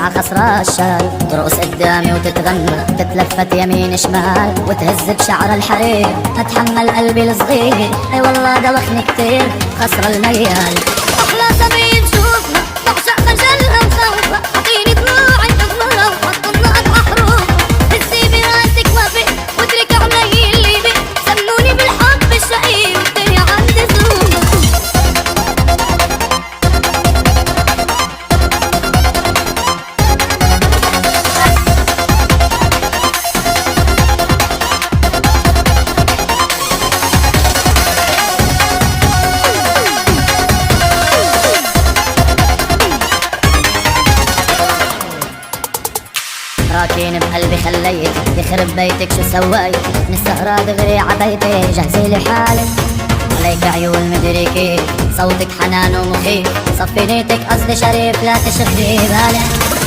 مع خصرة الشال، ترقص قدامي وتتغنى تتلفت يمين شمال وتهز بشعر الحرير، اتحمل قلبي الصغير اي والله دوخني كتير خصرة الميال. احلى سبيل شوفها بعشق خجلها وخوفها، اعطيني طلوعي تظلها وحطنا احروف، هزي براسك وافق واترك علي اللي بي، سموني بالحب الشقي والدنيا عندي ظروف. راكين بقلبي خليت يخرب بيتك شو سويت، من السهرة دغري عبيتي جهزي لي حالك، عليك عيون مدري كيف صوتك حنان ومخيف، صفي نيتك قصدي شريف لا تشغلي بالك.